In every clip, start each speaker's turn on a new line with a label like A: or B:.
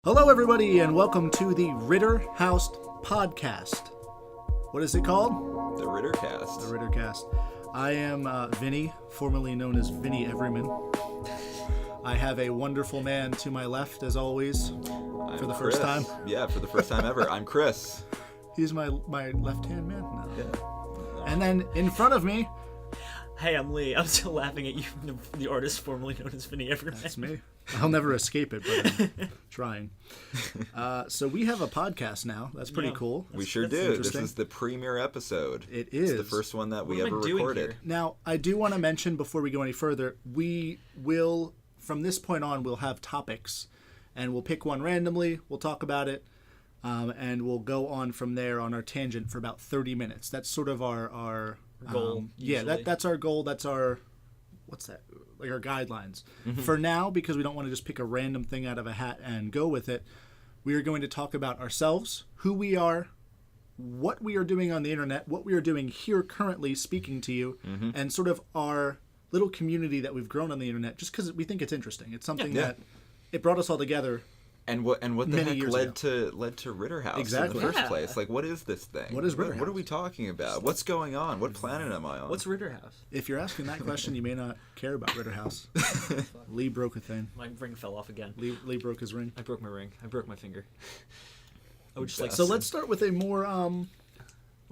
A: Hello, everybody, and welcome to the Ritterhaus podcast. What is it called?
B: The RitterCast.
A: The RitterCast. I am Vinny, formerly known as Vinny Everyman. I have a wonderful man to my left, as always, for the first time.
B: Yeah, for the first time ever. I'm Chris.
A: He's my left-hand man. No.
B: Yeah.
A: And then in front of me...
C: Hey, I'm Lee. I'm still laughing at you, the artist formerly known as Vinny Everyman.
A: That's me. I'll never escape it, but I'm trying. So we have a podcast now. That's pretty cool.
B: We sure do. This is the premiere episode.
A: It is.
B: It's the first one that we
C: What am
B: ever
C: I doing
B: recorded.
C: here?
A: Now, I do want to mention before we go any further, we will, from this point on, we'll have topics. And we'll pick one randomly, we'll talk about it, and we'll go on from there on our tangent for about 30 minutes. That's sort of our
C: goal.
A: That's our goal. That's our, what's that? Like our guidelines.
B: Mm-hmm.
A: For now, because we don't want to just pick a random thing out of a hat and go with it, we are going to talk about ourselves, who we are, what we are doing on the internet, what we are doing here currently speaking to you, and sort of our little community that we've grown on the internet just because we think it's interesting. It's something that it brought us all together.
B: And what the
A: Many
B: heck
A: years
B: led to Ritterhaus
A: Exactly.
B: in the first
C: Yeah.
B: place? Like, what is this thing?
A: What is
B: What
A: Ritterhaus?
B: are we talking about? What's going on? What planet am I on?
C: What's Ritterhaus?
A: If you're asking that question, you may not care about Ritterhaus. Lee broke a thing.
C: My ring fell off again.
A: Lee broke his ring.
C: I broke my ring. I broke my finger. I would just like
A: So let's start with a more
C: a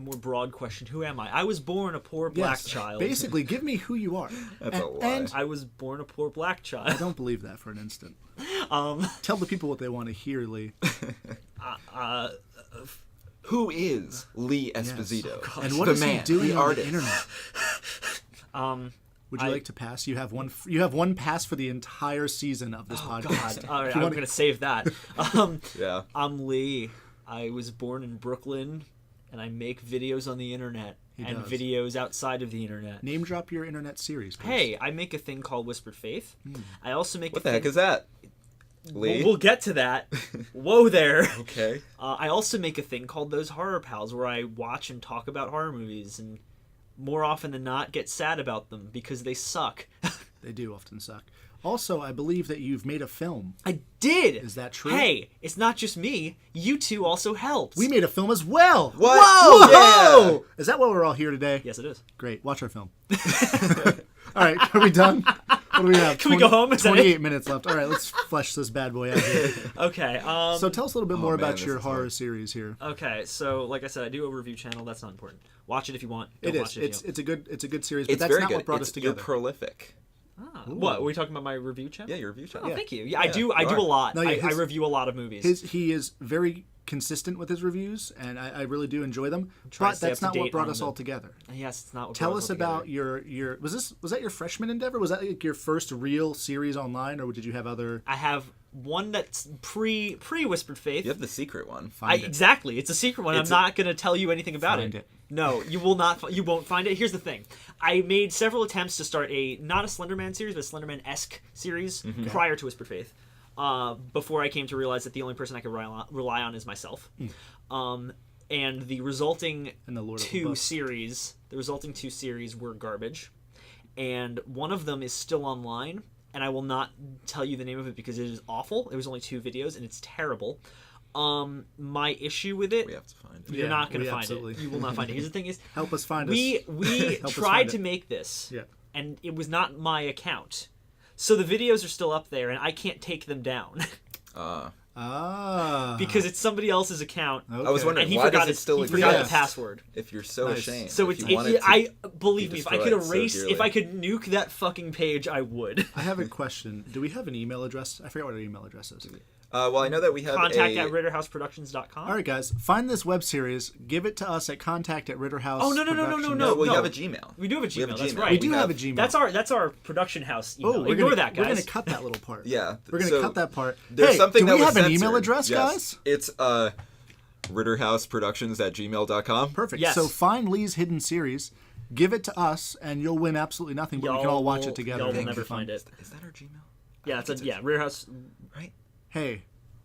C: more broad question. Who am I? I was born a poor black
A: yes,
C: child.
A: Basically, give me who you are.
B: That's a lie.
A: And
C: I was born a poor black
A: I
C: child.
A: don't believe that for an instant.
C: Um,
A: Tell the people what they want to hear, Lee.
B: Who is Lee Esposito?
A: And what
B: the
A: is
B: man,
A: he doing
B: the
A: on
B: artist?
A: the internet? Would you like to pass? You have one pass for the entire season of this podcast.
C: God. All right,
A: If you
C: I'm
A: wanna-
C: going to save that.
B: Yeah.
C: I'm Lee. I was born in Brooklyn, and I make videos on the internet and
A: does.
C: videos outside of the internet.
A: Name drop your internet series, please.
C: Hey, I make a thing called Whispered Faith. I also make
B: What
C: a
B: the
C: thing...
B: heck is that? Lee?
C: We'll get to that. Whoa there.
B: Okay.
C: I also make a thing called Those Horror Pals, where I watch and talk about horror movies, and more often than not get sad about them because they suck.
A: They do often suck. Also, I believe that you've made a film.
C: I did.
A: Is that true?
C: Hey, it's not just me. You two also helped.
A: We made a film as well.
B: What?
A: Whoa!
B: Yeah!
A: Is that why we're all here today?
C: Yes, it is.
A: Great. Watch our film. All right. Are we done? What do we have?
C: Can we go home? Is that it?
A: 28 minutes left. All right. Let's flesh this bad boy out here.
C: Okay.
A: So tell us a little bit more
B: man,
A: about
B: this
A: your
B: is
A: horror
B: hard.
A: series here.
C: Okay, so like I said, I do a review channel. That's not important. Watch it if you want. Don't
A: It
C: watch
A: is.
C: it if you
A: It's a good series, but
B: It's
A: that's
B: very
A: not
B: good.
A: what brought us
B: You're
A: together.
B: prolific.
C: What? Are we talking about my review channel?
B: Yeah, your review channel.
C: Oh, thank you. Yeah, I
B: Yeah,
C: do
B: you
C: a
B: are.
C: lot.
A: No, yeah,
C: I review a lot of movies.
A: He is very consistent with his reviews, and I really do enjoy them.
C: trying
A: But
C: to stay
A: that's
C: up to
A: not what
C: date
A: brought
C: on
A: us
C: them.
A: all together.
C: Yes, it's not what
A: Tell
C: brought
A: us
C: all
A: about
C: together.
A: your was that your freshman endeavor? Was that like your first real series online, or did you have other?
C: I have one that's pre Whispered Faith.
B: You have the secret one.
A: Find it.
C: Exactly. It's a secret one.
B: It's
C: I'm not going to tell you anything about
A: Find it.
C: No, you will not. You won't find it. Here's the thing. I made several attempts to start not a Slenderman series, but a Slenderman-esque series prior to Whispered Faith. Before I came to realize that the only person I could rely on is myself. And the resulting
A: And the Lord of the
C: two
A: Bucks.
C: series, were garbage, and one of them is still online. And I will not tell you the name of it because it is awful. It was only 2 videos, and it's terrible. My issue with it,
B: We have to find it.
C: you're not going
A: we
C: to find
A: absolutely-
C: it. You will not find it. Here's the thing: is
A: Help us find us.
C: we
A: Help us
C: tried
A: find
C: to
A: it.
C: make this,
A: Yeah.
C: and it was not my account. So the videos are still up there, and I can't take them down
A: Ah.
C: because it's somebody else's account,
A: Okay.
B: I was wondering
C: and he
B: why
C: forgot
B: does it still
C: he forgot the
B: exist
C: password.
B: if you're so
A: Nice.
B: ashamed.
C: So
B: if
C: it's
B: you wanted to
C: I believe me, if I could
B: destroyed so
C: erase,
B: dearly.
C: if I could nuke that fucking page, I would.
A: I have a question. Do we have an email address? I forget what our email address is.
B: Well, I know that we have
C: Contact
B: a...
C: at RitterhausProductions.com.
A: All right, guys, find this web series. Give it to us at contact@RitterHaus.
C: Oh, no.
B: No, we have a Gmail.
C: We do have a
B: We have a
C: Gmail. That's
B: Gmail.
C: right.
A: We do have a Gmail.
C: That's our production house email.
A: we're
C: Ignore
A: gonna,
C: that, guys.
A: We're gonna cut that little part.
B: Yeah.
A: We're gonna
B: so
A: cut that part.
B: There's
A: Hey,
B: something
A: do
B: that
A: we
B: was
A: have an email
B: censored.
A: address,
B: Yes.
A: guys?
B: It's RitterHausProductions@gmail.com.
A: Perfect.
C: Yes.
A: So find Lee's hidden series, give it to us, and you'll win absolutely nothing. But we can all watch it together.
C: Y'all will
A: and
C: never
A: have fun.
C: find it.
B: Is that our Gmail?
C: Yeah, it's Ritterhaus.
B: Right?
A: Hey,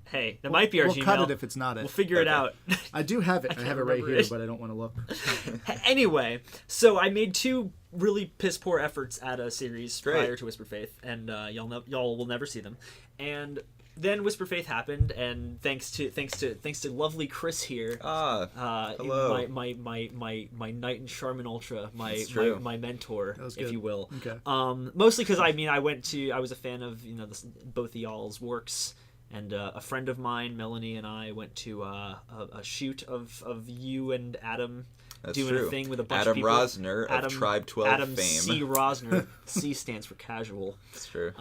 C: Hey, that might be our
A: we'll
C: Gmail.
A: cut it if it's not it.
C: We'll figure it
B: Okay.
C: out.
A: I do have it. I have it right
C: remember
A: here,
C: it.
A: but I don't want to look.
C: Anyway, so I made 2 really piss poor efforts at a series
B: Great.
C: prior to Whispered Faith, and y'all will never see them. And then Whisper Faith happened, and thanks to lovely Chris here.
B: Hello.
C: My knight in Charmin Ultra, my mentor, if you will.
A: Okay.
C: Mostly because I was a fan of both of y'all's works, and a friend of mine, Melanie, and I went to a shoot of you and Adam.
B: That's
C: doing
B: true.
C: a thing with a bunch
B: Adam
C: of people.
B: Rosner of Tribe 12
C: Adam
B: fame.
C: C. Rosner. C stands for casual.
B: That's true.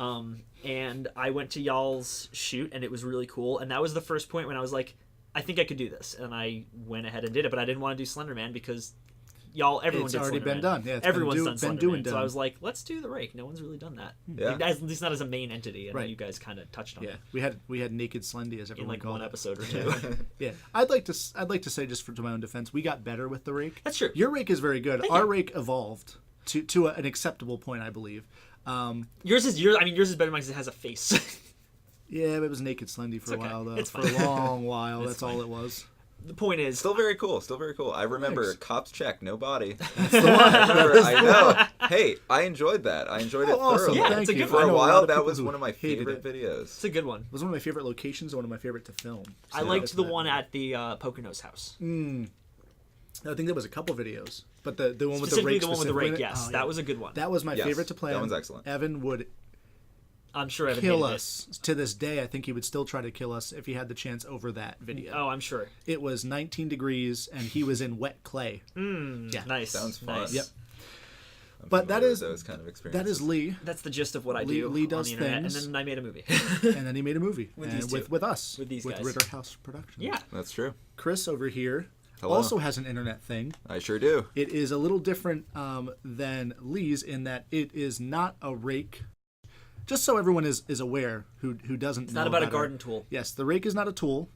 C: And I went to y'all's shoot, and it was really cool. And that was the first point when I was like, I think I could do this. And I went ahead and did it, but I didn't want to do Slenderman because everyone
A: it's
C: did
A: already
C: Slenderman.
A: been done. Yeah,
C: everyone's done Slenderman.
A: done.
C: So I was like, let's do the Rake. No one's really done that.
B: Yeah.
C: At least not as a main entity. And
A: Right.
C: you guys kind of touched on
A: Yeah,
C: it.
A: we had Naked Slendy, as
C: In
A: everyone
C: like
A: called
C: one
A: it.
C: episode or two.
A: Yeah, I'd like to say, just to my own defense, we got better with the Rake.
C: That's true.
A: Your Rake is very good.
C: Thank
A: Our
C: you.
A: Rake evolved to an acceptable point, I believe.
C: Yours is better than mine because it has a face.
A: Yeah, but it was Naked Slendy for a
C: okay.
A: while, though.
C: It's
A: For
C: fine.
A: a long while, that's
C: fine.
A: all it was.
C: The point is,
B: Still very cool. I remember
A: Thanks.
B: Cops Check, no body.
A: That's the one.
B: I know. Hey, I enjoyed that. I enjoyed it
A: awesome.
B: thoroughly.
C: Yeah,
A: Thank
C: it's a
A: you.
C: good
B: For
C: one.
A: I
B: a
A: know lot
B: while,
A: of
B: that
A: people
B: was
A: who
B: one of my
A: hated
B: favorite
A: it.
B: videos.
C: it's a good one.
A: It was one of my favorite locations and one of my favorite to film.
C: I
A: So
C: liked
A: that's
C: the
A: that.
C: one at the Poconos house.
A: I think there was a couple videos, but the one with the
C: Specifically
A: Rake.
C: the one with the
A: specifically in
C: Rake,
A: it?
C: yes.
A: Oh,
C: That
A: yeah.
C: was a good one.
A: That was my
B: Yes,
A: favorite to play.
B: that
A: on.
B: one's excellent.
A: Evan would
C: I'm sure Evan
A: kill
C: hated
A: us to this day. I think he would still try to kill us if he had the chance over that video.
C: it. Oh, I'm sure.
A: It was 19 degrees and he was in wet clay. Yeah.
C: Nice.
B: Sounds fun.
C: Nice.
A: Yep.
B: I'm
A: But that
B: familiar
A: is-
B: with those kind of experiences.
A: That is Lee,
C: That's the gist of what I
A: Lee-
C: do
A: Lee
C: on
A: does
C: the internet,
A: things.
C: and then I made a movie.
A: and then he made a movie
C: With
A: and
C: these two.
A: with us,
C: With these guys.
A: Ritterhaus Productions.
C: yeah.
B: That's true.
A: Chris over here
B: Hello.
A: also has an internet thing.
B: I sure do.
A: It is a little different than Lee's in that it is not a rake. Just so everyone is aware who doesn't
C: It's
A: know
C: not about a
A: our-
C: garden tool.
A: Yes, the rake is not a tool.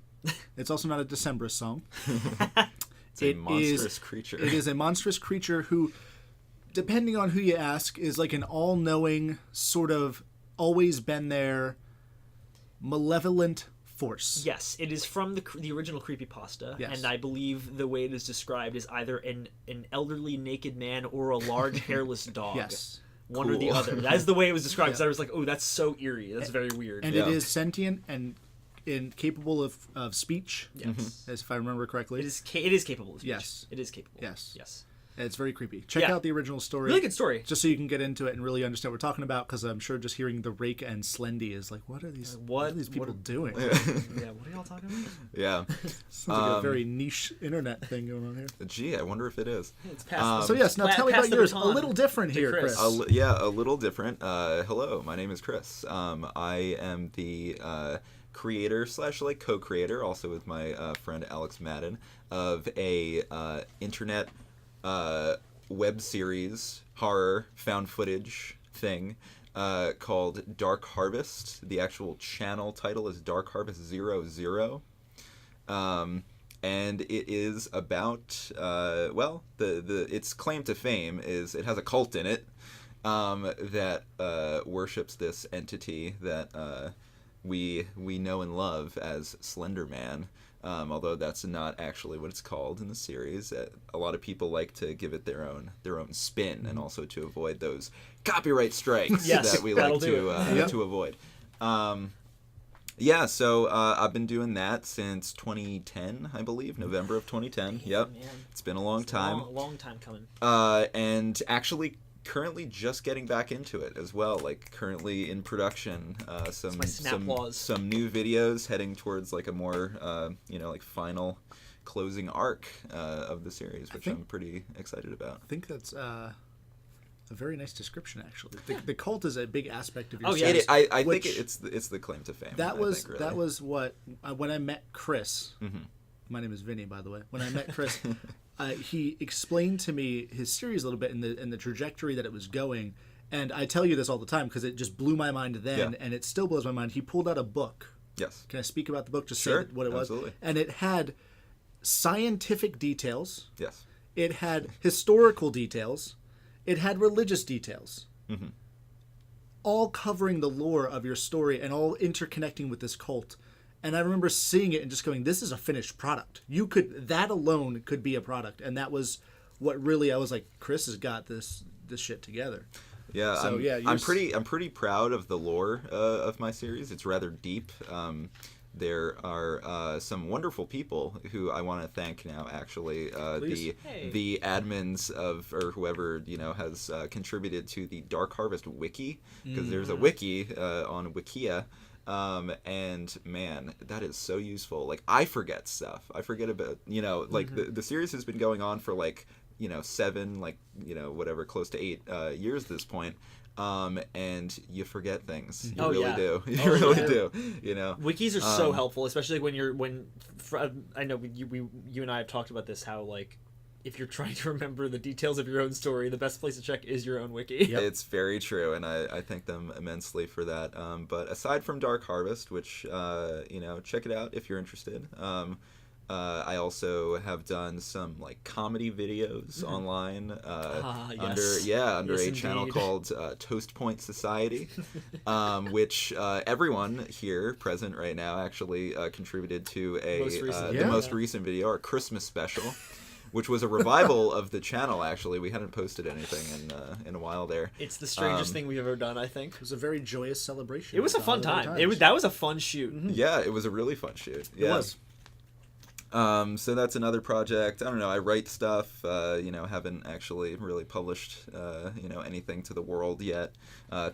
A: It's also not a Decemberist song.
B: It's a
A: It
B: monstrous
A: is-
B: creature.
A: It is a monstrous creature who, depending on who you ask, is like an all-knowing, sort of always been there, malevolent force.
C: Yes, it is from the original creepypasta,
A: Yes.
C: and I believe the way it is described is either an elderly naked man or a large hairless dog.
A: Yes.
C: One or the
B: Cool.
C: other. That's the way it was described. Because I was like, oh, that's so eerie. That's very weird.
A: And
B: Yeah.
A: it is sentient and capable of speech,
C: yes.
A: as if I remember correctly.
C: It is capable of speech.
A: Yes.
C: It is capable.
A: Yes.
C: Yes.
A: And it's very creepy. Check
C: Yeah.
A: out the original story.
C: Really good story.
A: Just so you can get into it and really understand what we're talking about, because I'm sure just hearing the rake and Slendy is like, what are these people doing?
C: Yeah, what are y'all talking about?
B: Yeah.
A: Sounds like a very niche internet thing going on here.
B: Gee, I wonder if it is.
C: It's past
A: So yes, now tell me
C: pass
A: about
C: the
A: yours. A
C: baton
A: little different
C: to
A: here,
C: Chris.
A: Chris.
B: A little different. Hello, my name is Chris. I am the creator / like co-creator, also with my friend Alex Madden, of a internet web series horror found footage thing called Dark Harvest. The actual channel title is Dark Harvest 00. And it is about its claim to fame is it has a cult in it that worships this entity that we know and love as Slender Man. Although that's not actually what it's called in the series. A lot of people like to give it their own spin, and also to avoid those copyright strikes
C: Yes,
B: that we
C: that'll
B: like
C: do it.
B: to avoid. Yeah, so I've been doing that since 2010, I believe, November of 2010. Yep,
C: man.
B: it's been a long time.
C: Long time coming.
B: And actually currently just getting back into it as well, like currently in production. Some
C: my snap laws.
B: some new videos heading towards like a more like final closing arc of the series, which I'm pretty excited about.
A: I think that's a very nice description, actually. The cult is a big aspect of your
C: Oh, yeah.
A: series.
B: I think
A: which-
B: it's the claim to fame.
A: That
B: I
A: was
B: think, really.
A: that was what when I met Chris. My name is Vinny, by the way. When I met Chris, he explained to me his series a little bit and the trajectory that it was going. And I tell you this all the time because it just blew my mind then,
B: Yeah.
A: and it still blows my mind. He pulled out a book.
B: Yes.
A: Can I speak about the book? Just
B: Sure,
A: say what it was.
B: absolutely.
A: And it had scientific details.
B: Yes.
A: It had historical details. It had religious details. All covering the lore of your story and all interconnecting with this cult. And I remember seeing it and just going, this is a finished product. That alone could be a product. And that was what really, I was like, Chris has got this shit together.
B: Yeah,
A: So,
B: I'm pretty proud of the lore of my series. It's rather deep. There are some wonderful people who I want to thank now. Actually, the admins of or whoever has contributed to the Dark Harvest wiki, because there's a wiki on Wikia. And man, that is so useful. Like, I forget stuff. I forget about, like the series has been going on for like, 7, like, whatever, close to 8 years at this point. And you forget things. You really do. You really do.
C: Wikis are so helpful, especially I know you and I have talked about this, how like if you're trying to remember the details of your own story, the best place to check is your own wiki.
B: Yep. It's very true, and I thank them immensely for that. But aside from Dark Harvest, which check it out if you're interested. I also have done some like comedy videos online under a channel called Toast Point Society, which everyone here present right now actually contributed to the most recent video, our Christmas special, which was a revival of the channel. Actually, we hadn't posted anything in a while there.
C: It's the strangest thing we've ever done, I think.
A: It was a very joyous celebration.
C: It was a fun time. That was a fun shoot.
B: Mm-hmm. Yeah, it was a really fun shoot. Yeah.
A: It was.
B: So that's another project. I don't know. I write stuff. Haven't actually really published anything to the world yet.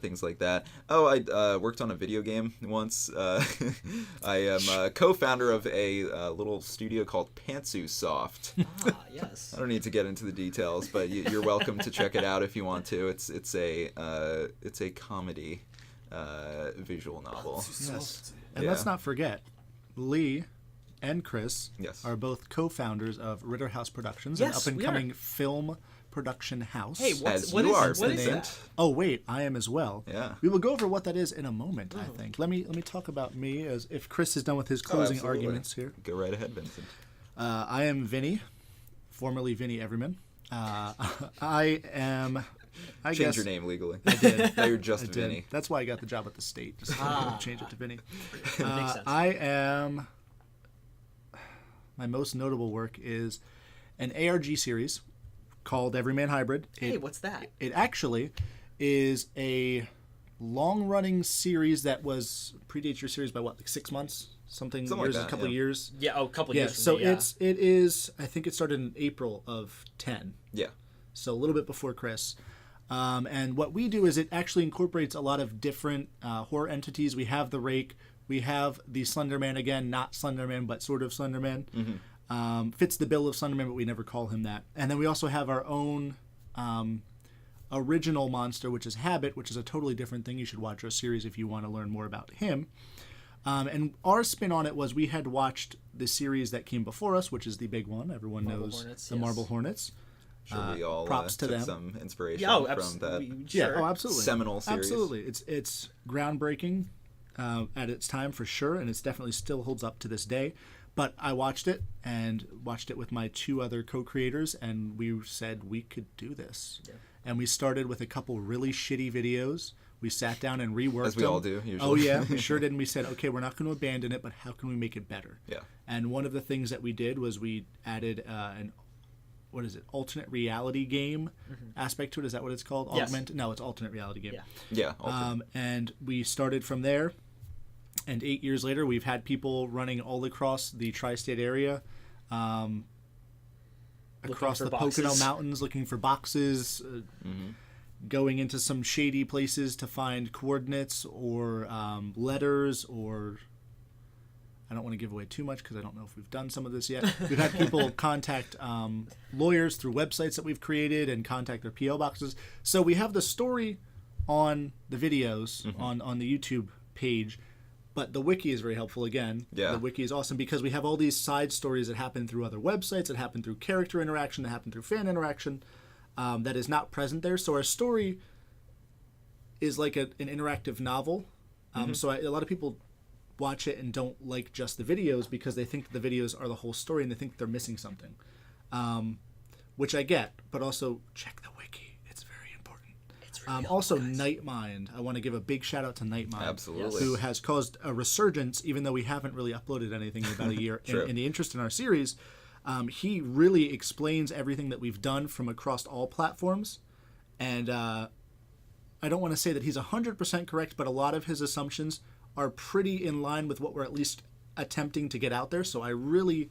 B: Things like that. Oh, I worked on a video game once. I am a co-founder of a little studio called Pantsusoft.
C: Yes.
B: I don't need to get into the details, but you're welcome to check it out if you want to. It's a comedy visual novel.
A: Yes. And let's not forget, Lee and Chris are both co-founders of Ritterhaus Productions, an up-and-coming film production house.
C: Hey, what is that?
A: Oh, wait, I am as well.
B: Yeah.
A: We will go over what that is in a moment, I think. Let me talk about me, as if Chris is done with his closing arguments here.
B: Go right ahead, Vincent.
A: I am Vinny, formerly Vinny Everman. I am... I
B: Change
A: guess
B: your name legally.
A: I did.
B: Now you're just Vinny.
A: That's why I got the job at the state. Just change it to Vinny.
C: Makes sense.
A: I am... My most notable work is an ARG series called Everyman Hybrid.
C: What's that?
A: It actually is a long-running series that predates your series by what, like 6 months? Something years,
B: like that,
A: a couple of years.
C: Yeah, a couple of years.
A: So it is. I think it started in April of 10.
B: Yeah.
A: So a little bit before Chris. And what we do is it actually incorporates a lot of different horror entities. We have the Rake. We have the Slenderman, again, not Slenderman, but sort of Slenderman. Mm-hmm. Fits the bill of Slenderman, but we never call him that. And then we also have our own original monster, which is Habit, which is a totally different thing. You should watch our series if you want to learn more about him. And our spin on it was we had watched the series that came before us, which is the big one. Everyone knows the Marble Hornets.
B: Sure, we all
A: props to
B: took
A: them.
B: some inspiration from that
A: absolutely.
B: seminal series.
A: Absolutely. It's groundbreaking at its time for sure, and it definitely still holds up to this day. But I watched it with my 2 other co-creators, and we said we could do this. Yeah. And we started with a couple really shitty videos. We sat down and reworked them.
B: As we all do, usually.
A: Oh, yeah, we sure did. And we said, okay, we're not going to abandon it, but how can we make it better?
B: Yeah.
A: And one of the things that we did was we added alternate reality game aspect to it. Is that what it's called?
C: Yes.
A: No, it's alternate reality game.
B: Yeah.
A: And we started from there. And 8 years later, we've had people running all across the tri-state area, across the Pocono Mountains, looking for boxes, going into some shady places to find coordinates or letters, or I don't want to give away too much because I don't know if we've done some of this yet. We've had people contact lawyers through websites that we've created and contact their P.O. boxes. So we have the story on the videos on the YouTube page. But the wiki is very helpful again.
B: Yeah.
A: The wiki is awesome because we have all these side stories that happen through other websites, that happen through character interaction, that happen through fan interaction, that is not present there. So our story is like an interactive novel. So a lot of people watch it and don't like just the videos because they think the videos are the whole story and they think they're missing something, which I get. But also check the wiki. Also, Nightmind. I want to give a big shout out to Nightmind.
B: Absolutely.
A: Who has caused a resurgence, even though we haven't really uploaded anything in about a year. in the interest in our series, he really explains everything that we've done from across all platforms. And I don't want to say that he's 100% correct, but a lot of his assumptions are pretty in line with what we're at least attempting to get out there. So I really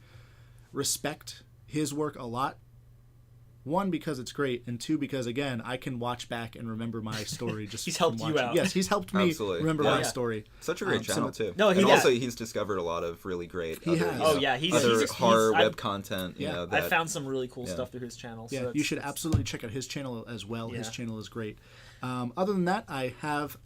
A: respect his work a lot. One, because it's great, and two, because, again, I can watch back and remember my story just
C: He's helped
A: from
C: you out.
A: Yes, he's helped me remember my story.
B: Such a great channel, too.
C: No,
B: and also, he's discovered a lot of really great other horror web content. You know,
C: I found some really cool stuff through his channel.
A: Yeah,
C: So
A: you should absolutely check out his channel as well.
C: Yeah.
A: His channel is great. Other than that, I have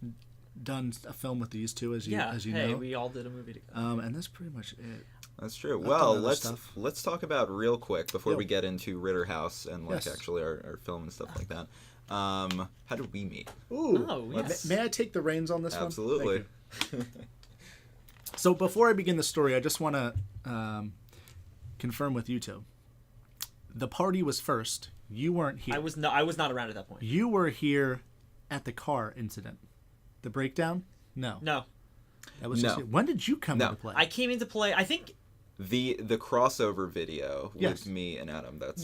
A: done a film with these two, as you know.
C: We all did a movie together.
A: And that's pretty much it.
B: That's true. Well, let's talk about real quick before we get into Ritterhaus and actually our film and stuff like that. How did we meet?
A: Ooh,
C: yes.
A: May I take the reins on this one?
B: Absolutely.
A: So before I begin the story, I just want to confirm with you two. The party was first. You weren't here.
C: I was not around at that point.
A: You were here at the car incident. The breakdown? No. That was just when did you come into play?
C: I came into play. I think
B: the crossover video with me and Adam.
C: That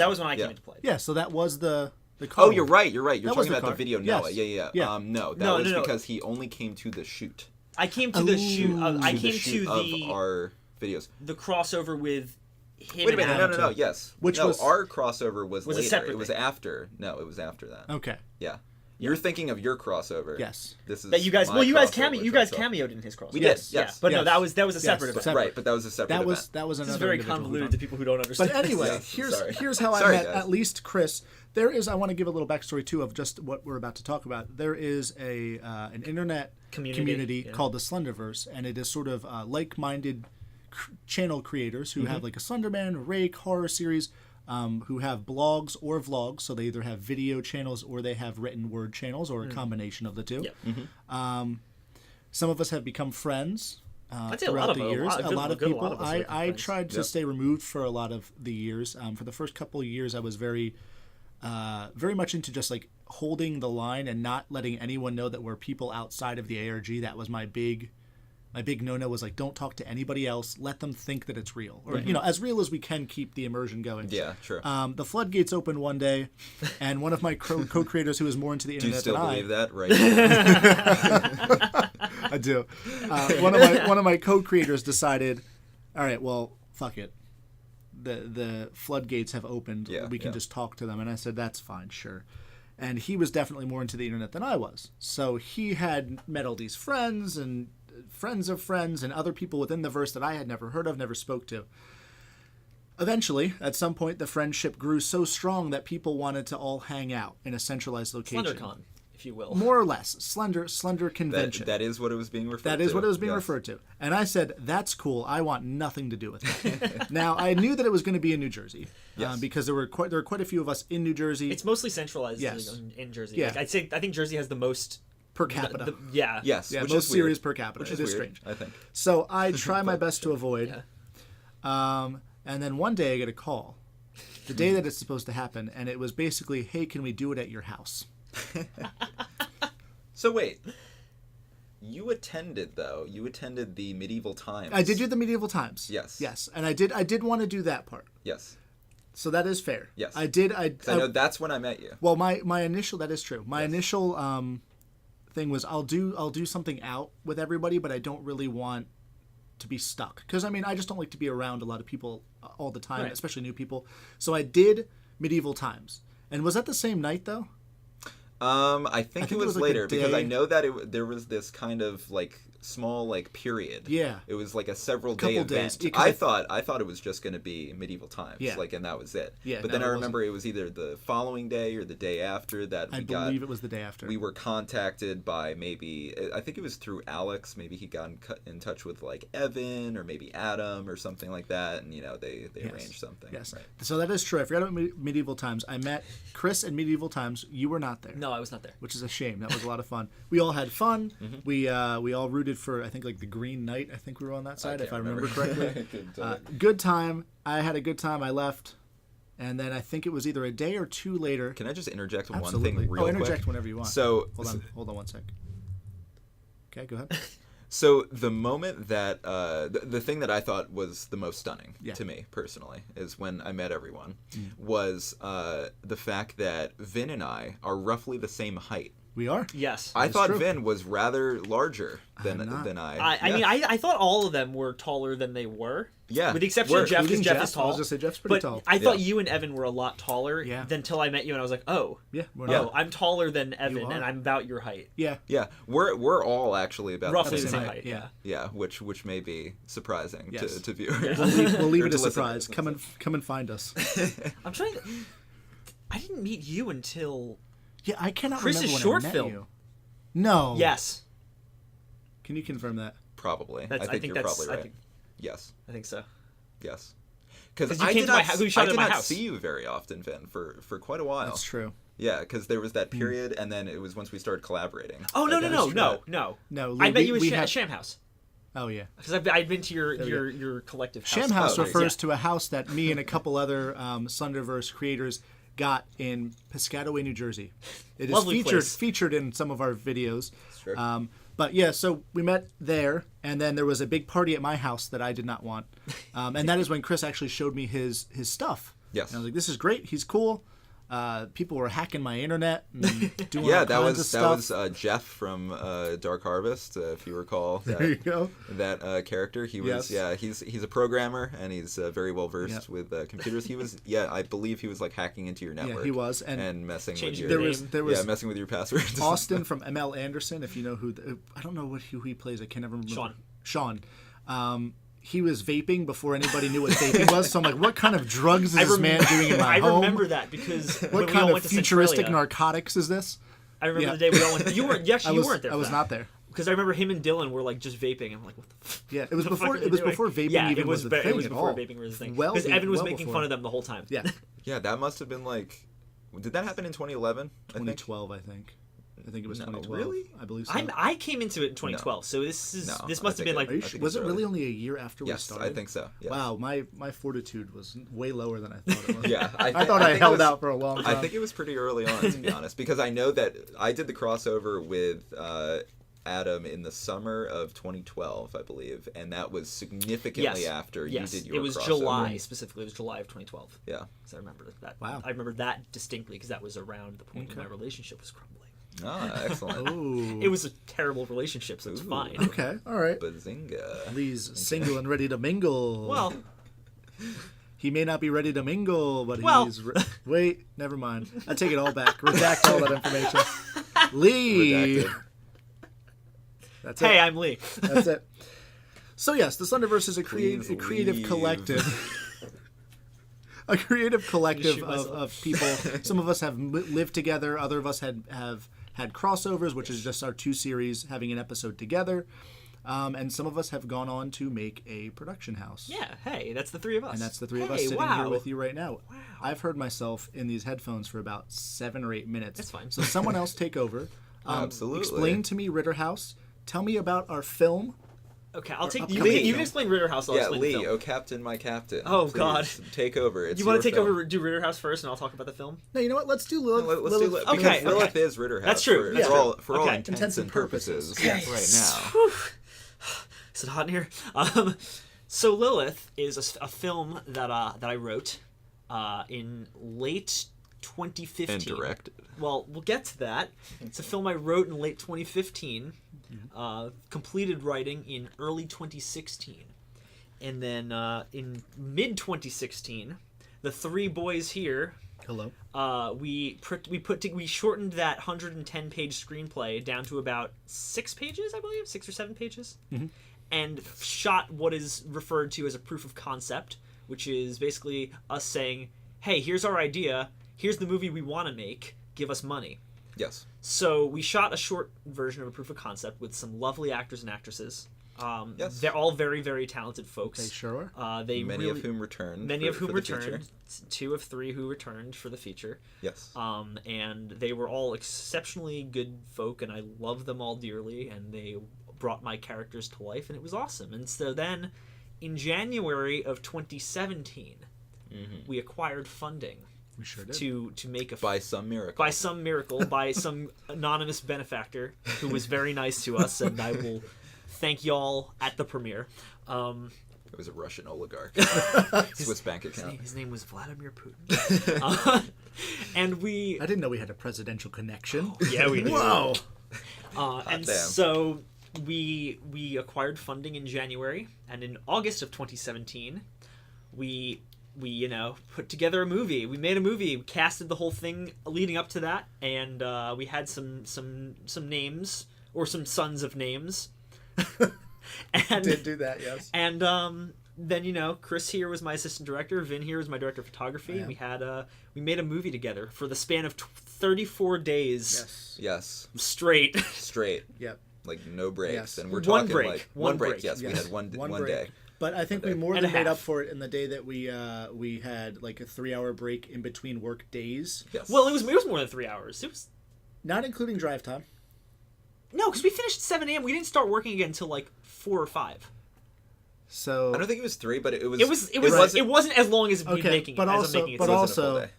C: was when I came into play.
A: Yeah, so that was the car.
B: Oh, you're right. You're talking about the video
A: Yes.
B: Noah. Yeah.
A: Yeah.
B: That was because he only came to the shoot.
C: I came to the shoot. I came to
B: of our videos.
C: The crossover with him.
B: Wait a minute.
C: and
B: No. Yes.
A: Which was
B: our crossover was later.
C: A separate
B: it was
C: thing.
B: after. No, it was after that.
A: Okay.
B: Yeah. You're thinking of your crossover.
A: Yes.
B: This is
C: that you guys.
B: my
C: Well, you guys
B: crossover,
C: cameoed in his crossover.
B: We did. Yes.
C: Yeah. But no,
A: Yes.
C: that was a separate
A: Yes.
C: event.
A: Separate.
B: Right, but that was a separate event.
A: That was
C: This
A: another
C: is very
A: individual
C: convoluted
A: who
C: to people who don't understand.
A: But anyway,
B: Yeah,
A: here's how
B: Sorry,
A: I met
B: guys.
A: at least Chris. I want to give a little backstory too of just what we're about to talk about. There is an internet community called the Slenderverse, and it is sort of like-minded channel creators who have like a Slenderman, Rake, horror series, who have blogs or vlogs. So they either have video channels or they have written word channels or a combination of the two.
C: Yeah.
A: Some of us have become friends
C: I'd say a lot
A: throughout
C: of
A: the
C: them.
A: years. A lot of people.
C: us are
A: I
C: friends.
A: tried to stay removed for a lot of the years. For the first couple of years, I was very much into just like holding the line and not letting anyone know that we're people outside of the ARG. That was my big no-no, was like, don't talk to anybody else. Let them think that it's real, or as real as we can, keep the immersion going.
B: Yeah, true.
A: The floodgates opened one day, and one of my co-creators who was more into the
B: Do you
A: internet
B: still
A: than
B: believe that? Right.
A: I do. One of my co-creators decided, all right, well, fuck it. The floodgates have opened.
B: Yeah,
A: we can just talk to them. And I said, that's fine, sure. And he was definitely more into the internet than I was. So he had met all these friends and friends of friends and other people within the verse that I had never heard of, never spoke to. Eventually, at some point, the friendship grew so strong that people wanted to all hang out in a centralized location.
C: SlenderCon, if you will.
A: More or less. Slender convention.
B: That is what it was being referred to.
A: That is what it was being referred to. And I said, that's cool. I want nothing to do with it. Now, I knew that it was going to be in New Jersey.
B: Yes.
A: Because there were quite a few of us in New Jersey.
C: It's mostly centralized in Jersey.
A: Yeah.
C: Like, I think Jersey has the most
A: per capita.
B: Yes.
A: Yeah,
B: which
A: most
B: is
A: series
B: weird.
A: per capita.
B: Which
A: It is
B: weird,
A: strange.
B: I think.
A: So I try my best to avoid.
C: Yeah.
A: And then one day I get a call. The day that it's supposed to happen. And it was basically, hey, can we do it at your house?
B: So wait. You attended the Medieval Times.
A: I did do the Medieval Times.
B: Yes.
A: Yes. And I did want to do that part.
B: Yes.
A: So that is fair.
B: Yes.
A: I did.
B: I know that's when I met you.
A: Well, my initial, that is true. My initial thing was I'll do something out with everybody, but I don't really want to be stuck. Because, I mean, I just don't like to be around a lot of people all the time,
C: Right.
A: especially new people. So I did Medieval Times. And was that the same night, though?
B: I think it was
A: like
B: later
A: a
B: because I
A: day.
B: know that there was this kind of like small like period.
A: Yeah.
B: It was like a several day
A: Couple days.
B: event.
A: Yeah, 'cause
B: I thought it was just going to be Medieval Times.
A: Yeah.
B: Like, and that was it.
A: Yeah,
B: But
A: no,
B: then I
A: it
B: remember it was either the following day or the day after that
A: I believe it was the day after.
B: we were contacted by I think it was through Alex. Maybe he got in touch with like Evan or maybe Adam or something like that, and they arranged something.
A: Yes.
B: Right.
A: So that is true. I forgot about Medieval Times. I met Chris at Medieval Times. You were not there.
C: No, I was not there.
A: Which is a shame. That was a lot of fun. We all had fun. We all rooted for, I think, like the Green Knight. I think we were on that side, if I remember correctly. Good time. I had a good time. I left. And then I think it was either a day or two later.
B: Can I just interject
A: Absolutely.
B: one thing real quick?
A: Interject whenever you want.
B: So
A: Hold on one sec. Okay, go ahead.
B: So the moment that the thing that I thought was the most stunning to me personally is when I met everyone was the fact that Vin and I are roughly the same height.
A: We are.
C: Yes.
B: I thought
A: true.
B: Vin was rather larger than I.
C: I mean, I thought all of them were taller than they were.
B: Yeah.
C: With the exception of Jeff, because
A: Including
C: Jeff is tall.
A: I was going to say Jeff's pretty
C: But
A: tall.
C: I thought
B: Yeah.
C: you and Evan were a lot taller until I met you, and I was like, oh.
A: Yeah. We're
C: Oh,
A: not.
C: I'm taller than Evan,
A: are.
C: and I'm about your height.
A: Yeah.
B: Yeah, we're all actually about
C: Roughly
B: the
C: the
B: same
C: same
B: height.
C: height,
A: Yeah.
C: yeah.
B: Yeah, which may be surprising
A: Yes.
B: to viewers.
A: We'll leave
B: Or
A: it
B: to
A: a surprise.
B: listeners.
A: Come and find us.
C: I'm trying to... I didn't meet you until...
A: Yeah, I cannot
C: Chris's
A: remember when
C: short
A: I met
C: film.
A: you. No.
C: Yes.
A: Can you confirm that?
B: Probably.
C: That's,
B: I think you're
C: that's,
B: probably right. Yes.
C: I think so.
B: Yes.
C: 'Cause
B: Because
C: you
B: I
C: came
B: did
C: to my
B: not,
C: house- you showed
B: I
C: up
B: did
C: at my
B: not
C: house.
B: see you very often, Vin, for quite a while.
A: That's true.
B: Yeah, because there was that period, and then it was once we started collaborating.
C: Oh, no,
B: I
C: no,
B: guess.
C: no, no.
A: No.
C: I met
A: we-
C: you
A: we
C: at
A: have-
C: Sham House.
A: Oh, yeah.
C: Because I'd been to
A: we go.
C: your collective house.
A: Sham House
B: Oh, nice.
A: refers to a house that me and a couple other Slenderverse creators got in Piscataway, New Jersey. It is
C: Lovely place.
A: featured in some of our videos.
B: Sure.
A: But yeah, so we met there, and then there was a big party at my house that I did not want, and that is when Chris actually showed me his stuff.
B: Yes.
A: And I was like, "This is great. He's cool." People were hacking my internet and doing
B: Yeah,
A: all
B: that
A: kinds
B: was
A: of stuff.
B: Jeff from Dark Harvest, if you recall. That,
A: There you go.
B: That character. He was he's a programmer and he's very well versed with computers. He was I believe he was like hacking into your network.
A: Yeah, he was, and
B: messing with
C: changing
B: your
A: there was
B: messing with your passwords.
A: Austin from ML Anderson, if you know who I don't know who he plays. I can't ever remember. Sean. He was vaping before anybody knew what vaping was. So I'm like, what kind of drugs is this man doing in my home?
C: I remember that because when
A: What
C: we
A: kind
C: all
A: of
C: went to
A: futuristic
C: Centralia,
A: narcotics is this?
C: I remember
A: Yeah.
C: the day we all went. You weren't. Actually, you weren't there.
A: I was not there.
C: Because I remember him and Dylan were like just vaping. I'm like, what the?
A: Yeah, it was
C: the
A: before.
C: fuck are
A: It
C: they
A: was
C: doing?
A: before vaping
C: Yeah,
A: even
C: it was.
A: a
C: It
A: thing
C: was
A: at
C: before
A: all.
C: vaping was a thing.
A: Well,
C: Because Evan was
A: well
C: making
A: before.
C: fun of them the whole time.
A: Yeah,
B: Yeah, that must have been like. Did that happen in 2011?
A: 2012, I think. I think it was
B: No,
A: 2012.
B: really?
A: I believe so.
C: I came into it in 2012, so this
B: No,
C: must
B: I
C: have
B: think
C: been like.
A: Are you
B: I
A: sure?
B: think
A: Was
B: it's
A: it really
B: early.
A: only a year after we
B: Yes,
A: started?
B: I think so. Yes.
A: Wow, my fortitude was way lower than I thought it was.
B: Yeah,
A: I thought I
B: think it
A: held
B: was-
A: out for a long time.
B: I think it was pretty early on, to be honest, because I know that I did the crossover with Adam in the summer of 2012, I believe, and that was significantly after you did your
C: it was
B: crossover.
C: July specifically. It was July of 2012.
B: Yeah.
C: So I remember that.
A: Wow.
C: I remember that distinctly because that was around the point when my relationship was crumbling.
B: Ah, excellent.
A: Ooh.
C: It was a terrible relationship, so it's
B: Ooh.
C: fine.
A: Okay, all right.
B: Bazinga.
A: Lee's single and ready to mingle.
C: Well,
A: He may not be ready to mingle, but
C: Well-
A: he's... Wait, never mind. I take it all back. Redact all that information. Lee!
B: Redacted.
A: That's it.
C: hey, I'm Lee.
A: That's it. So yes, the Slenderverse is a
B: Please
A: creative
B: leave.
A: collective. A creative collective
C: shoot
A: of people. Some of us have lived together. Other of us have had crossovers, which is just our two series having an episode together. And some of us have gone on to make a production house.
C: Yeah, hey, that's the three of us.
A: And that's the three of us
C: Hey,
A: sitting
C: wow.
A: here with you right now.
C: Wow.
A: I've heard myself in these headphones for about 7 or 8 minutes.
C: That's fine.
A: So someone else take over.
B: Absolutely.
A: Explain to me Ritterhaus. Tell me about our film.
C: Okay, I'll take
A: upcoming
C: you. You
A: film.
C: can explain Ritterhaus. I'll
B: Yeah,
C: explain
B: Lee,
C: the film.
B: oh captain, my captain.
C: Oh,
B: Please,
C: God.
B: take over. It's
C: You want
B: your
C: to take
B: film.
C: over, do Ritterhaus first, and I'll talk about the film?
A: No, you know what? Let's do Lilith.
B: Let's do
A: Lilith.
B: Lilith.
C: Okay,
B: Because
C: okay.
B: Lilith is Ritterhaus.
C: That's true, that's
B: For all
C: Okay.
B: intents and purposes.
A: Yes.
B: Right now.
C: Is it hot in here? So Lilith is a film that I wrote in late 2015.
B: And directed.
C: Well, we'll get to that. It's a film I wrote in late 2015, completed writing in early 2016. And then in mid 2016, the three boys here,
A: Hello.
C: we shortened that 110-page screenplay down to about 6 pages, I believe, 6 or 7 pages, and shot what is referred to as a proof of concept, which is basically us saying, hey, here's our idea, here's the movie we want to make, give us money.
B: Yes.
C: So we shot a short version of a proof of concept with some lovely actors and actresses.
B: Yes.
C: They're all very, very talented folks.
A: They sure are.
B: Many of whom returned.
C: Many of whom
B: for the feature.
C: returned. 2 of 3 who returned for the feature.
B: Yes.
C: And they were all exceptionally good folk, and I love them all dearly, and they brought my characters to life, and it was awesome. And so then, in January of 2017, we acquired funding
A: We sure did.
C: to make a
B: By some miracle.
C: by some miracle, by some anonymous benefactor who was very nice to us, and I will thank y'all at the premiere.
B: It was a Russian oligarch. Swiss bank account.
C: His name was Vladimir Putin. And
A: I didn't know we had a presidential connection.
C: Yeah, we do.
A: Whoa.
C: And
B: damn.
C: so we acquired funding in January, and in August of 2017, we put together a movie. We made a movie, we casted the whole thing leading up to that, and we had some names, or some sons of names. And
A: Did do that, yes.
C: And then Chris here was my assistant director, Vin here was my director of photography.
A: Yeah.
C: And we made a movie together for the span of 34 days.
B: Yes.
C: Straight.
B: Straight.
A: Yep.
B: Like no breaks,
A: Yes.
B: and we're
C: One
B: talking
C: break.
B: like
C: One
B: break.
C: break.
B: Yes, we
A: Yes.
B: had one
A: break.
B: day.
A: But I think we
B: Okay.
A: more
C: And
A: than
C: a
A: made
C: half.
A: up for it in the day that we had like a 3-hour break in between work days,
B: Yes.
C: Well, it was more than 3 hours. It was
A: not including drive time.
C: no, because we finished at 7 a.m. We didn't start working again until like 4 or 5.
A: So
B: I don't think it was 3, but it was.
C: It wasn't as long as me
A: okay,
C: making it.
A: but
C: as I'm
A: also,
C: making it.
A: but
C: So
B: wasn't a full
A: also,
B: day.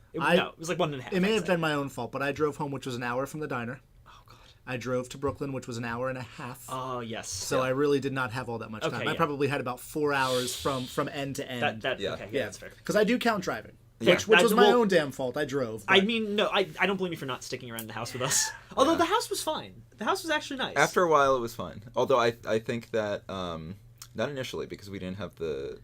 C: it was like 1.5.
A: it may
C: I'd
A: have
C: say.
A: been my own fault, but I drove home, which was an hour from the diner.
C: Oh god.
A: I drove to Brooklyn, which was an hour and a half.
C: Oh yes.
A: So I really did not have all that much time.
C: Okay,
A: I
C: yeah.
A: probably had about 4 hours from end to end.
B: Yeah.
C: Okay, yeah, that's fair.
A: Because I do count driving,
B: Yeah.
A: which was my
C: Well,
A: own damn fault. I drove.
C: I
A: but-
C: mean, no, I don't blame you for not sticking around the house with us. Although the house was fine. The house was actually nice.
B: After a while, it was fun. Although I think that not initially, because we didn't have the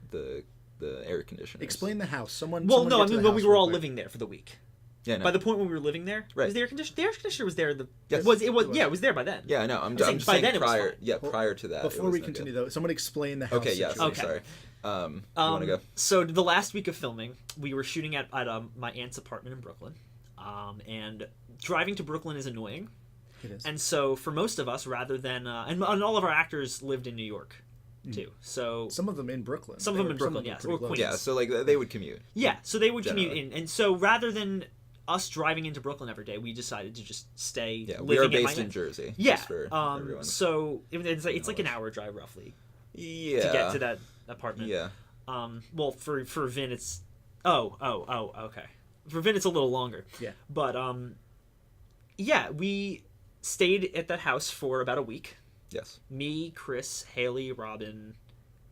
B: air conditioners.
A: Explain the house. Someone.
C: Well,
A: someone
C: no,
A: get
C: I
A: to
C: mean
A: the
C: when we
A: house
C: were
A: real
C: all
A: quick.
C: living there for the week.
B: Yeah, no.
C: By the point when we were living there,
B: Right.
C: was the air conditioner was there.
B: Yes.
C: It was
A: It was.
C: yeah, it was there by then.
B: Yeah, I know. I'm
C: saying
B: just
C: by
B: saying
C: then it was
B: prior.
C: fine.
B: Yeah, prior to that. it
A: Before
B: was
A: we
B: no
A: continue,
B: good.
A: though, someone explain the house.
B: Okay. Yes.
A: situation.
C: Okay.
B: Sorry. You want to go?
C: So the last week of filming, we were shooting at my aunt's apartment in Brooklyn, and driving to Brooklyn is annoying.
A: It is.
C: And so for most of us, rather than and all of our actors lived in New York, too. So
A: Some of them in Brooklyn.
C: Some of them in Brooklyn,
A: were
C: yes,
A: pretty
C: or
A: close.
C: Queens.
B: Yeah. So like they would commute.
C: yeah, so they would commute
B: Generally.
C: in, and so rather than us driving into Brooklyn every day, we decided to just stay.
B: Yeah.
C: living
B: We are
C: at my
B: based in
C: aunt's.
B: Jersey.
C: Yeah.
B: Just for everyone.
C: So it's like an hour drive roughly
B: Yeah.
C: to get to that apartment.
B: Yeah.
C: Well, for Vin, it's okay. For Vin, it's a little longer.
A: Yeah.
C: But yeah, we stayed at that house for about a week.
B: Yes.
C: Me, Chris, Haley, Robin,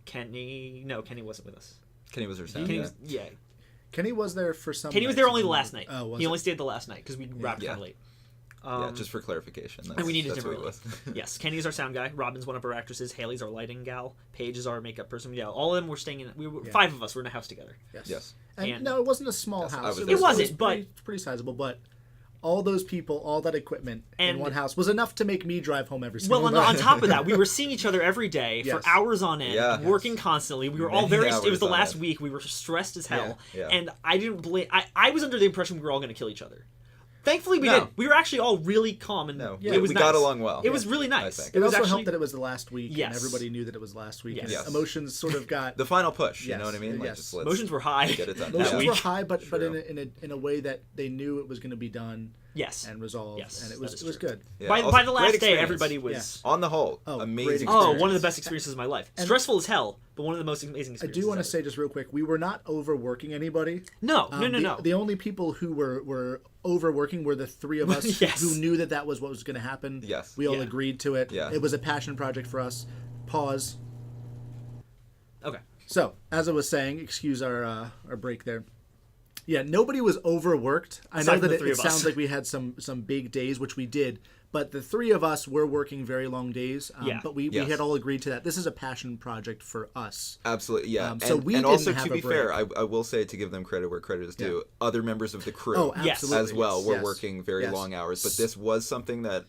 C: Kenny. No, Kenny wasn't with us.
B: Kenny was her son.
C: Kenny
B: Yeah.
C: was, yeah.
A: Kenny was there for some.
C: Kenny was
A: nights,
C: there
A: if
C: only
A: I
C: the last
A: remember.
C: night.
A: Oh, was
C: he
A: it?
C: only stayed the last night because we wrapped
B: Yeah.
C: kind of late.
B: Yeah. Just for clarification.
C: And we needed
B: that's
C: to
B: who he
C: really.
B: was.
C: Yes, Kenny's our sound guy. Robin's one of our actresses. Haley's our lighting gal. Paige is our makeup person. Yeah, all of them were staying in. We were 5 of us were in a house together.
A: Yes.
B: Yes.
A: And no, it wasn't a small
B: Yes, I
A: house.
B: was
A: It
B: there.
C: It wasn't, but
A: pretty sizable. But all those people, all that equipment in
C: And-
A: one house was enough to make me drive home every single
C: well,
A: night.
C: on top of that, we were seeing each other every day
A: Yes.
C: for hours on end,
B: Yeah.
C: working constantly. We were all
B: Many
C: very. It was
B: hours
C: the
B: on
C: last
B: end.
C: week. We were stressed as hell,
B: Yeah.
C: and I didn't blame. I was under the impression we were all going to kill each other. Thankfully, we
B: No.
C: didn't. We were actually all really calm, and
B: No.
C: it was
B: we
C: nice.
B: got along well.
C: It was really nice.
B: I think.
A: It
C: was
A: also
C: actually
A: helped that it was the last week,
C: Yes.
A: and everybody knew that it was last week. And
C: Yes.
A: emotions sort of got.
B: The final push. You
A: Yes.
B: know what I mean? Like,
A: Yes.
B: just let's
C: emotions were high.
B: get it done.
A: Emotions
C: that
A: were
C: week.
A: high, but
B: True.
A: in a way that they knew it was going to be done
C: Yes.
A: and resolved,
C: Yes,
A: and it
C: that
A: was
C: is
A: it was
C: true.
A: good.
B: Yeah.
C: By
B: Also,
C: the
B: great
C: last day,
B: experience.
C: everybody was.
B: On the whole,
A: Oh,
B: amazing.
A: great
B: experience.
C: Oh, one of the best experiences of my life. Stressful as hell, but one of the most amazing
A: I
C: experiences.
A: do want to
C: ever.
A: say just real quick, we were not overworking anybody.
C: No, no.
A: The only people who were overworking were the three of us
C: Yes.
A: who knew that was what was going to happen.
B: Yes.
A: We all
C: Yeah.
A: agreed to it.
B: Yeah.
A: It was a passion project for us. Pause.
C: Okay.
A: So, as I was saying, excuse our break there. Yeah, nobody was overworked. I
C: Aside
A: know
C: from
A: that
C: the
A: it
C: three of us.
A: sounds like we had some big days, which we did, but the three of us were working very long days.
C: Yeah.
A: But we
B: Yes.
A: had all agreed to that. This is a passion project for us.
B: Absolutely, yeah.
A: So we
B: and
A: didn't
B: also,
A: have
B: to
A: a
B: be fair,
A: break.
B: I will say, to give them credit where credit is due, other members of the crew
A: Oh,
C: Yes.
A: absolutely.
B: as well were
A: Yes.
B: working very
A: Yes.
B: long hours. But this was something that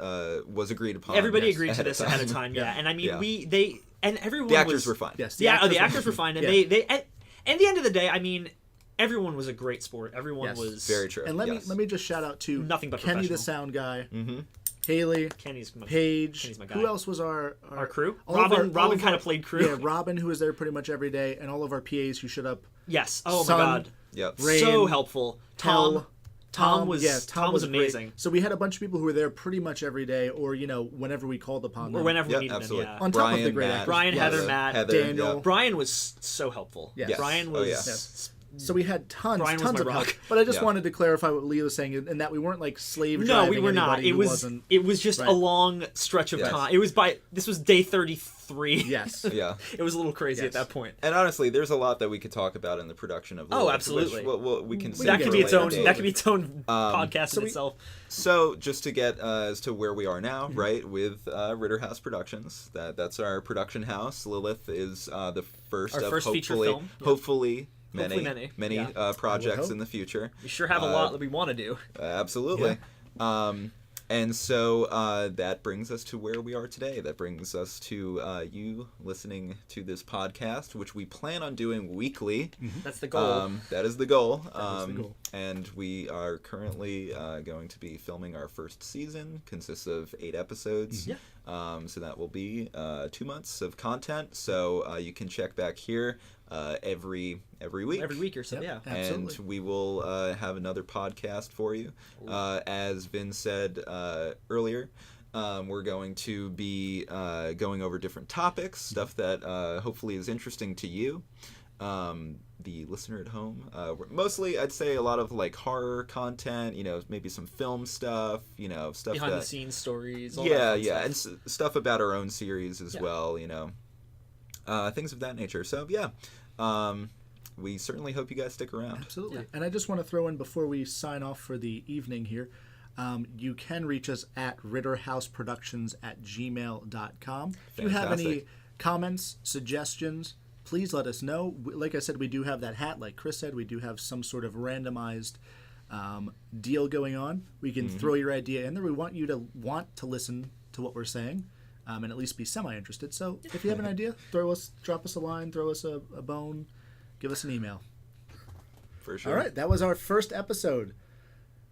B: was agreed upon.
C: Everybody
A: yes,
C: agreed to this ahead of time. Yeah, and I mean,
B: Yeah.
C: everyone
B: The actors
C: was,
B: were fine.
A: Yes.
C: The actors were fine, and
A: Yeah.
C: they at the end of the day, I mean, everyone was a great sport. Everyone
A: Yes.
C: was
B: Very true.
A: And let
B: yes.
A: me just shout out to
C: Nothing but
A: Kenny, the
C: professional.
A: sound guy,
B: Mhm.
A: Haley,
C: Kenny's my
A: Paige.
C: my guy.
A: Who else was our
C: crew?
A: all of
C: Robin
A: all of
C: kind
A: our-
C: of played crew.
A: Yeah, Robin, who was there pretty much every day, and all of our PAs who showed up.
C: Yes. Oh
A: Son,
C: my God.
B: Yep.
A: Rain,
C: So helpful. Tom was
A: yeah,
C: Tom was
A: great.
C: amazing.
A: So we had a bunch of people who were there pretty much every day, or whenever we called upon them.
C: Or whenever
B: Yep,
C: we needed
B: absolutely.
C: them. Yeah.
A: On top of
B: Brian,
A: the great
B: Matt,
A: actors.
C: Brian,
A: Yes.
C: Heather, Matt,
B: Heather,
A: Daniel.
B: yeah.
C: Brian was so helpful.
A: Yes.
C: Brian
B: Oh,
C: was
B: yeah.
A: Yes. So we had tons
C: Brian was my
A: of
C: rock.
A: help. But I just
B: Yeah.
A: wanted to clarify what Lee was saying, and that we weren't like slave
C: No,
A: driving
C: we were not.
A: anybody
C: It
A: who
C: was
A: wasn't.
C: it was just
A: Right.
C: a long stretch of
B: Yes.
C: time. This was day 33.
A: Yes.
B: Yeah.
C: It was a little crazy
A: Yes.
C: at that point.
B: And honestly, there's a lot that we could talk about in the production of Lilith,
C: absolutely.
B: which we can
A: We
B: save
C: That
A: can
C: could
B: for
C: be
B: a
C: its
B: later
C: own.
B: date.
C: That could be its own podcast
A: so
C: in
A: we-
C: itself.
B: So just to get as to where we are now, right, with Ritterhaus Productions, that's our production house. Lilith is the first
C: Our
B: of
C: first feature
B: hopefully,
C: film. Yeah.
B: hopefully
C: Hopefully many. Yeah.
B: projects
A: hope.
B: in the future.
C: We sure have a lot that we want to do.
B: Absolutely. And so that brings us to where we are today. That brings us to you listening to this podcast, which we plan on doing weekly.
C: That's the goal.
B: That is the goal.
A: That is the goal.
B: And we are currently going to be filming our first season. Consists of 8 episodes.
C: Yeah.
B: So that will be 2 months of content. So you can check back here every week.
C: Every week or so,
A: Yep.
C: yeah.
A: Absolutely.
B: And we will have another podcast for you. As Vin said earlier, we're going to be going over different topics, stuff that hopefully is interesting to you, the listener at home. Mostly, I'd say a lot of like horror content, maybe some film stuff, stuff
C: Behind
B: that,
C: the scenes stories. All
B: yeah,
C: that fun
B: and stuff about our own series as
C: Yeah.
B: well, things of that nature. So yeah, we certainly hope you guys stick around.
A: Absolutely.
C: Yeah.
A: And I just want to throw in before we sign off for the evening here, you can reach us at ritterhouseproductions@gmail.com. If you have any
B: Fantastic.
A: comments, suggestions, please let us know. Like I said, we do have that hat. Like Chris said, we do have some sort of randomized deal going on. We can throw your idea in there. We want you to want to listen to what we're saying. And at least be semi-interested. So if you have an idea, drop us a line, throw us a bone, give us an email.
B: For sure.
A: All right, that was our first episode.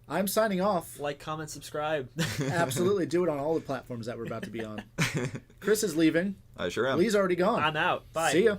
A: I'm signing off.
C: Like, comment, subscribe.
A: Absolutely, do it on all the platforms that we're about to be on. Chris is leaving.
B: I sure am.
A: Lee's already gone.
C: I'm out. Bye.
A: See ya.